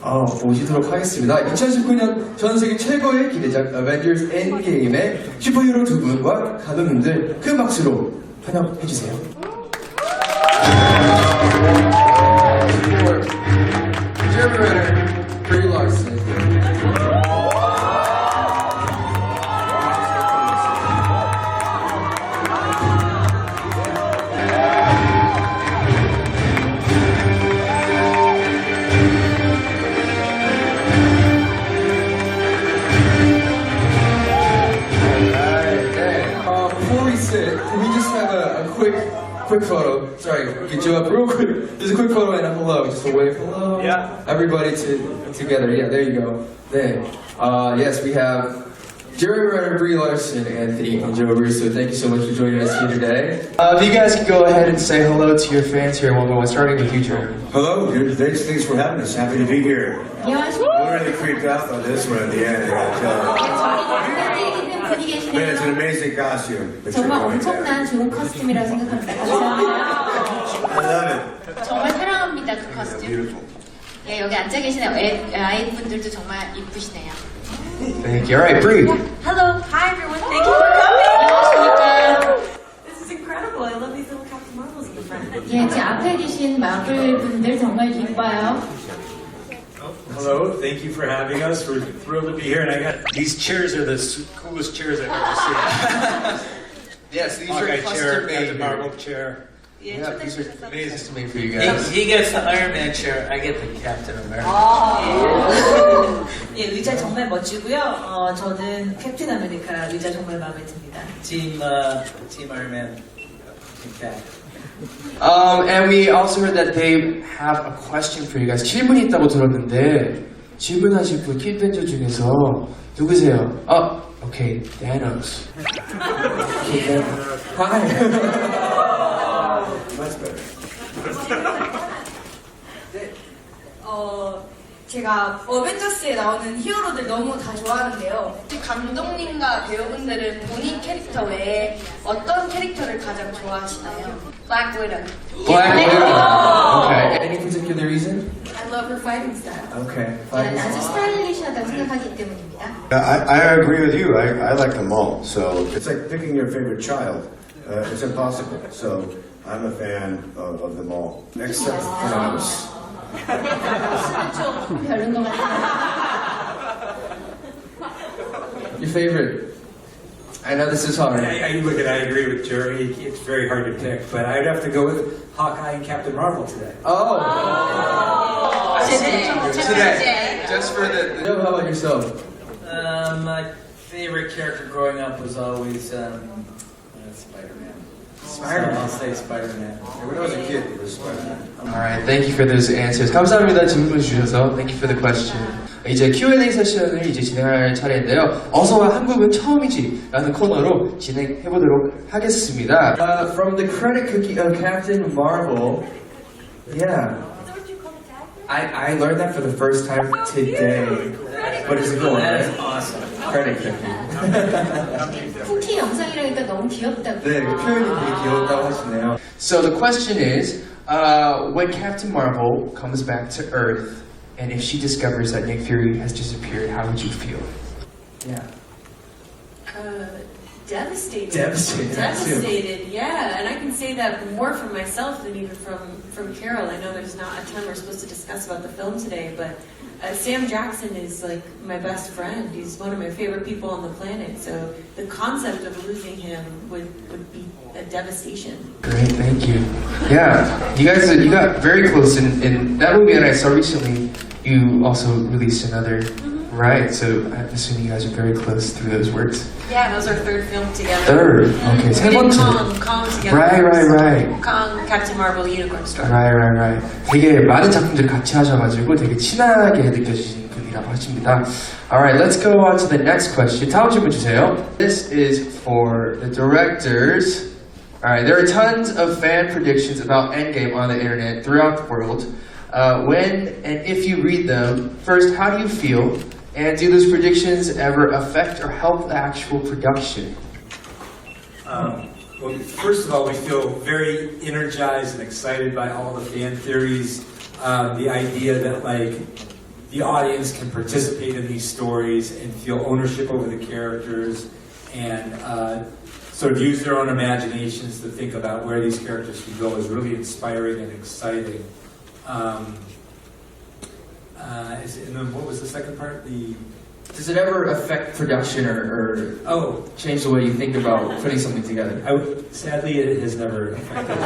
바로 보시도록 하겠습니다. 2019년 전 세계 최고의 기대작 어벤져스 엔드게임의 슈퍼히어로 두 분과 감독님들 큰 박수로 환영해주세요. We just have a quick photo. Sorry, get you up real quick. Just a quick photo and a hello. Just a wave. Hello. Yeah. Everybody together. Yeah, there you go. There. Yes, we have Jeremy Renner, Brie Larson, Anthony, and Joe Russo. Thank you so much for joining us here today. If you guys can go ahead and say hello to your fans here one by one, starting with you, Jeremy. Hello, dude. Thanks for having us. Happy to be here. We're really creeped out on this one at the end. Man, it's an amazing costume. 정말 엄청난 좋은 커스튬이라고 생각합니다. 감사합니다. I love it. 정말 사랑합니다, 그 커스튬. 예, 여기 앉아 계신 아이분들도 정말 이쁘시네요. Thank you. All right, Brie. Hello, hi everyone. Thank you for coming. This is incredible. I love these little Captain Marvels in the front. 예, 제 앞에 계신 마블 분들 정말 이뻐요. Hello, thank you for having us. We're thrilled to be here, and I got these chairs are the coolest chairs I've ever seen. Yes, these Hawkeye are custom chair, made. the Marvel chair. Yeah, these are Amazing. custom made for you guys. He gets the Iron Man chair. I get the Captain America. 예, 의자 정말 멋지고요. 저는 캡틴 아메리카 의자 정말 마음에 듭니다. Team Iron Man. Okay. And we also heard that they have a question for you guys. 질문이 있다고 들었는데 질문하실 분 킬벤저 중에서 누구세요? Okay, Thanos. Hi. Much better. 제가 어벤져스에 나오는 히어로들 너무 다 좋아하는데요. 감독님과 배우분들은 본인 캐릭터 외에 어떤 캐릭터를 가장 좋아하시나요? Black Widow. Black Widow. Okay. Any particular reason? I love her fighting style. Okay. 아주 스타일리시하다고 생각하기 때문입니다. I agree with you. I like them all. So it's like picking your favorite child. It's impossible. So I'm a fan of them all, except Thanos. 좀 별론 것 같아요. Your favorite? I know this is hard. I agree with Jerry. It's very hard to pick, but I'd have to go with Hawkeye and Captain Marvel today. Oh. Today. Just for the. Joe, how about yourself? My favorite character growing up was always Spider-Man. Spider-Man. So I'll say Spider-Man. When I was a kid, it was Spider-Man. Alright, thank you for those answers. 감사합니다. 질문 주셔서. Thank you for the question. 이제 Q&A 세션을 이제 진행할 차례인데요. 어서와 한국은 처음이지 라는 코너로 진행해보도록 하겠습니다. From the credit cookie of Captain Marvel. Yeah. I learned that for the first time today. But it's cool, That right? is awesome. Credit cookie. 쿠키 영상이라니까 너무 귀엽다고. 네, 그 표현이 되게 귀엽다고 하시네요. So the question is, when Captain Marvel comes back to Earth, and if she discovers that Nick Fury has disappeared, how would you feel? Yeah. Devastated. Devastated. Devastated, yeah. And I can say that more from myself than even from Carol. I know there's not a ton we're supposed to discuss about the film today, but Sam Jackson is like my best friend. He's one of my favorite people on the planet. So the concept of losing him would be a devastation. Great, thank you. Yeah, you guys, you got very close in that movie that I saw recently. You also released another, right? So I'm assuming you guys are very close through those works. Yeah, that was our third film together. Third, okay. 세 We did 번째. Kong together. Right. Kong, Captain Marvel, Unicorn Story. Right. 되게 많은 작품들을 같이 하셔가지고 되게 친하게 느껴지시는 분이라고 하십니다. Alright, let's go on to the next question. 다음 질문 주세요. This is for the directors. Alright, there are tons of fan predictions about Endgame on the internet throughout the world. When and if you read them, first, how do you feel? And do those predictions ever affect or help the actual production? Well, first of all, we feel very energized and excited by all the fan theories. The idea that like the audience can participate in these stories and feel ownership over the characters and sort of use their own imaginations to think about where these characters can go is really inspiring and exciting. And then what was the second part? Does it ever affect production or change the way you think about putting something together? Sadly, it has never affected.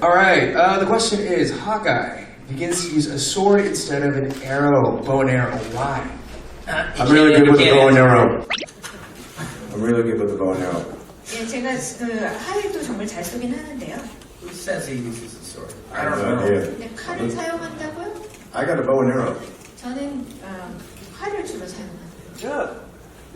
All right, the question is, Hawkeye begins to use a sword instead of an arrow, bow and arrow. Why? I'm really good with the bow and arrow. I'm really good with the bow and arrow. 예, 제가 그 활도 정말 잘 쏘긴 하는데요. Who says he uses a sword? I don't know. Yeah. 근데 칼을 사용한다고요? I got a bow and arrow. 저는 활을 주로 사용합니다.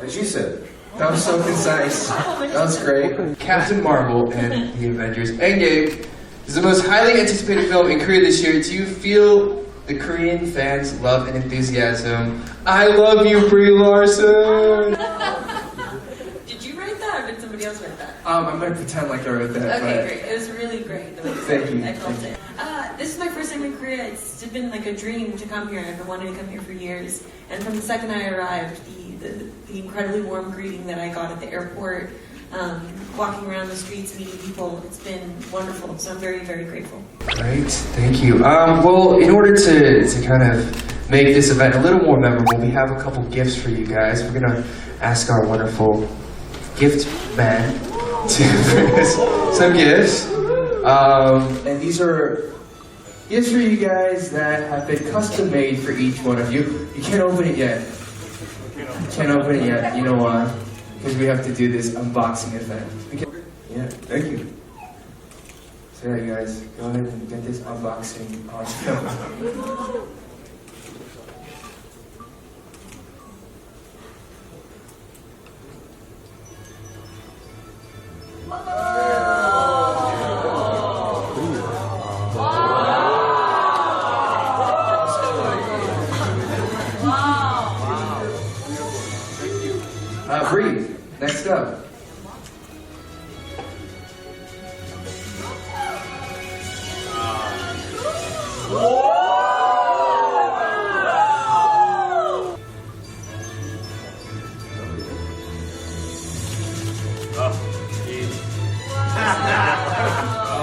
As you said. That was so concise. That was great. Captain Marvel and the Avengers Endgame is the most highly anticipated film in Korea this year. Do you feel the Korean fans' love and enthusiasm? I love you, Brie Larson! Did you write that or did somebody else write that? I'm going to pretend like I wrote that. Okay, great. It was really great. The way Thank you. I felt it. This is my first time in Korea. It's been like a dream to come here. I've been wanting to come here for years. And from the second I arrived, the incredibly warm greeting that I got at the airport, walking around the streets, meeting people, it's been wonderful. So I'm very, very grateful. Great, thank you. Well, in order to kind of make this event a little more memorable, we have a couple gifts for you guys. We're going to ask our wonderful gift man to bring us some gifts. And these are gifts for you guys that have been custom made for each one of you. You can't open it yet. Can't open it yet. You know why? Because we have to do this unboxing event. Yeah, thank you. So yeah, you guys, go ahead and get this unboxing on film. Bree, next up.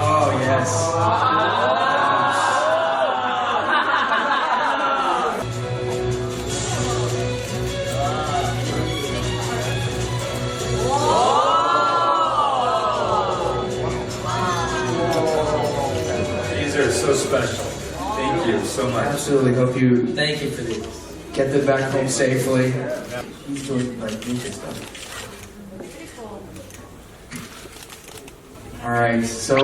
Oh, yes. These are so special. Thank you so much. Absolutely. Hope you Thank you for these. get them back home safely. He's doing like ninja stuff. All right. So,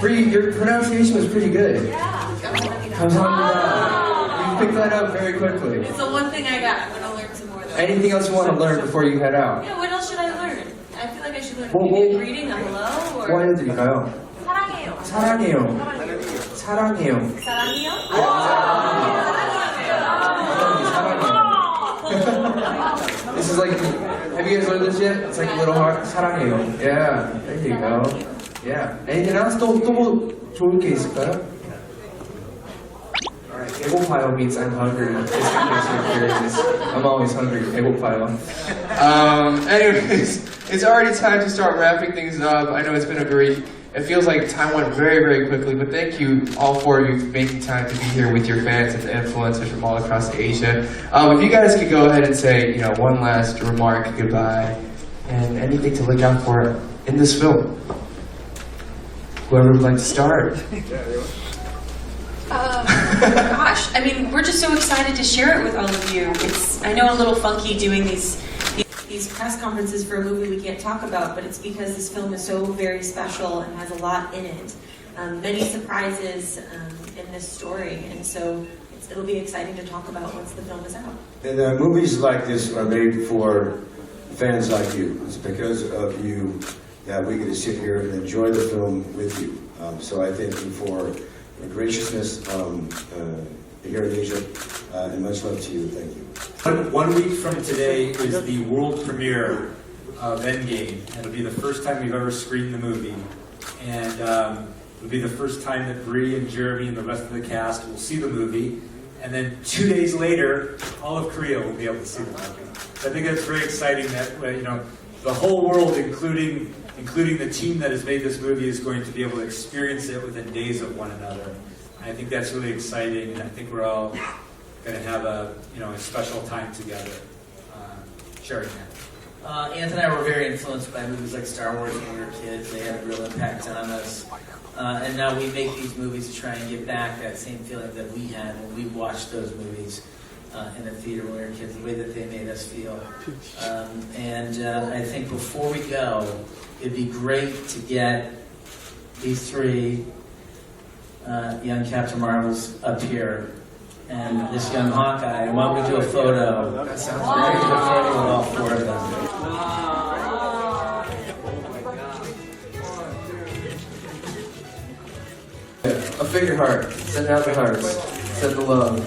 Bree, your pronunciation was pretty good. 감사합니다. You picked that up very quickly. It's the one thing I got. I'm going to learn some more though. Anything else you want to learn before you head out? Yeah, what else should I learn? I feel like I should learn Well, maybe a greeting, a hello, 뭐 or 알려드릴까요? 사랑해요. 사랑해요. 사랑해요. 사랑해요? This is like, have you guys learned this yet? It's like a little hard. 사랑해요. Yeah, there you go. Yeah. Anything else? 또 뭐 좋은 게 있을까요? Alright, 배고파요 means I'm hungry. Just in case you're curious. I'm always hungry. 배고파요. Anyways, it's already time to start wrapping things up. I know it's been it feels like time went very, very quickly, but thank you, all four of you, for making time to be here with your fans and the influencers from all across Asia. If you guys could go ahead and say, one last remark, goodbye, and anything to look out for in this film. Whoever would like to start. Gosh, I mean, we're just so excited to share it with all of you. I know a little funky doing these press conferences for a movie we can't talk about, but it's because this film is so very special and has a lot in it. Many surprises in this story, and so it'll be exciting to talk about once the film is out. And movies like this are made for fans like you. It's because of you that we get to sit here and enjoy the film with you. So I thank you for graciousness here in Egypt, and much love to you. Thank you. One week from today is the world premiere of Endgame. It'll be the first time we've ever screened the movie, and it'll be the first time that Bree and Jeremy and the rest of the cast will see the movie. And then 2 days later, all of Korea will be able to see the movie. So I think that's very exciting that the whole world, including the team that has made this movie, is going to be able to experience it within days of one another. I think that's really exciting, and I think we're all going to have a special time together sharing that. Anthony and I were very influenced by movies like Star Wars when we were kids. They had a real impact on us. And now we make these movies to try and get back that same feeling that we had when we watched those movies in the theater when we were kids, the way that they made us feel. I think before we go, it'd be great to get these three young Captain Marvels up here and this young Hawkeye. And why don't we do a photo? That sounds great. Do a photo with all four of them. A figure heart. Send out the hearts. Send the love.